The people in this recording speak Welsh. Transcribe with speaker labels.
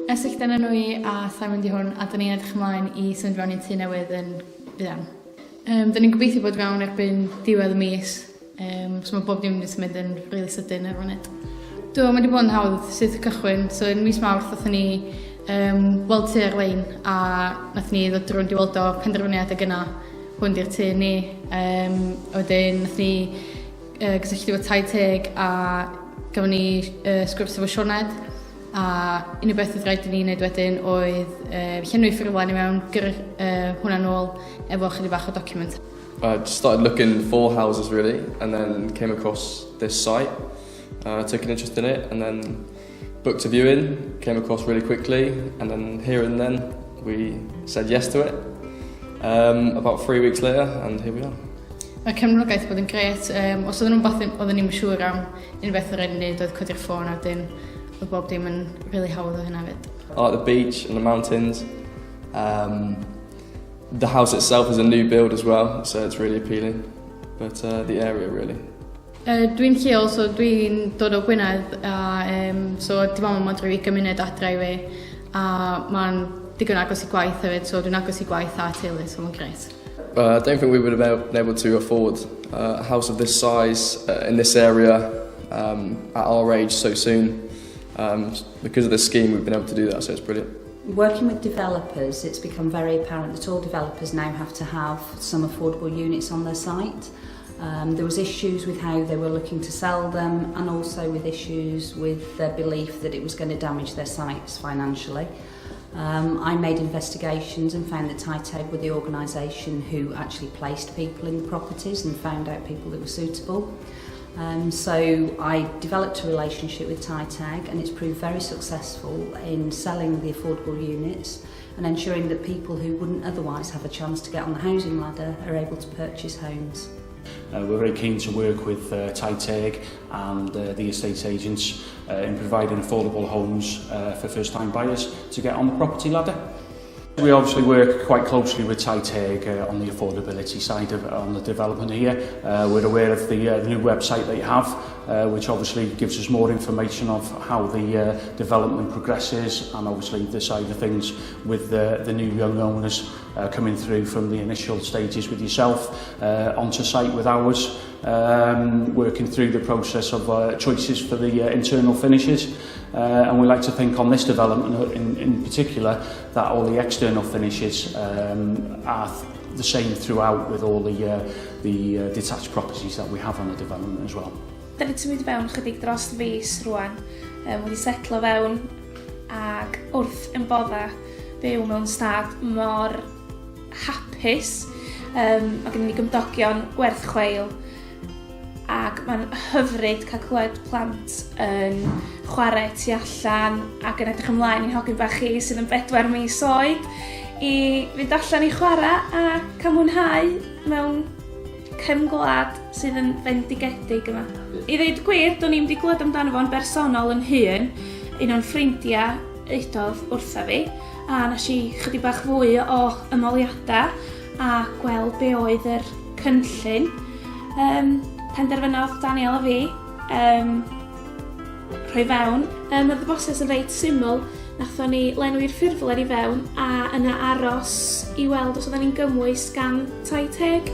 Speaker 1: Esyllt yna nhw a Simon di hwn, a da ni'n edrych ymlaen I symud fewn i'n tŷ newydd yn fyddan. Da ni'n gobeithio bod fewn erbyn diwedd y mis, so mae bob dim wedi symud yn really sydyn ar hwnnw. Mae wedi bod yn hawdd sydd cychwyn, so yn mis Mawrth nathon ni weld tŷ ar-lein a nathon ni ddod drwy'n di weld o penderfyniad ag yna hwn di'r tŷ ni. Wedyn nathon ni gysylltu efo tai teg a gafon ni sgwrs efo Sioned. A unig beth oedd rhaid I ni wneud wedyn oedd llenwi ffurflen I mewn, gyrru hwnna nôl efo chydig bach o document.
Speaker 2: I just started looking for houses really, and then came across this site. Took an interest in it, and then booked a viewing, came across really quickly, and then here and then we said yes to it. About 3 weeks later, and here we are.
Speaker 1: Mae cefnogaeth bod yn gret. Os oedd nhw'n beth oedden ni'n siŵr am unrhyw beth o'r enw oedd codi'r ffôn a wedyn oedd bob dim yn really hawdd o hynna fyd.
Speaker 2: I like the beach and the mountains. The house itself is a new build as well, so it's really appealing. But the area really.
Speaker 1: Dwi'n lleol, so dwi'n dod o Gwynedd, so dim ond mae'n 20 munud adre I fi, a mae'n digon agos I gwaith hefyd, so dwi'n agos I gwaith a teulu, so mae'n gret.
Speaker 2: I don't think we would have been able to afford a house of this size in this area at our age so soon. Because of this scheme, we've been able to do that, so it's brilliant.
Speaker 3: Working with developers, it's become very apparent that all developers now have to have some affordable units on their site. There was issues with how they were looking to sell them, and also with issues with their belief that it was going to damage their sites financially. I made investigations and found that Titeg were the organisation who actually placed people in the properties and found out people that were suitable. So I developed a relationship with Titeg, and it's proved very successful in selling the affordable units and ensuring that people who wouldn't otherwise have a chance to get on the housing ladder are able to purchase homes.
Speaker 4: We're very keen to work with Titeg and the estate agents in providing affordable homes for first-time buyers to get on the property ladder. We obviously work quite closely with Titeg on the affordability side on the development here. We're aware of the new website they have, which obviously gives us more information of how the development progresses, and obviously the side of things with the new young owners coming through from the initial stages with yourself onto site with ours, working through the process of choices for the internal finishes. And we like to think on this development in particular that all the external finishes are the same throughout with all the detached properties that we have on the development as well.
Speaker 5: Da ni symud fewn chydig dros fis rwan, wedi setlo fewn ac wrth yn bodda byw mewn stad mor hapus. Mae gen ni gymdogion gwerth chweil ac mae'n hyfryd cael clywed plant yn chwarae tu allan ac yn edrych ymlaen i'n hogyn bach chi sydd yn 4 mis oed I fynd allan I chwarae a cael mwynhau mewn cefn gwlad sydd yn fendigedig yma. I ddeud gwir, do'n i'n wedi glywed amdano fo'n bersonol yn hun, un o'n ffrindiau eidodd wrtha fi, a nes I chydig bach fwy o ymoliadau a gweld be oedd yr cynllun. Penderfynodd Daniel a fi rhoi fewn. Oedd y broses yn reit syml. Nathon ni lenwi'r ffurflen I fewn a yna aros I weld os oedden ni'n gymwys gan Titeg.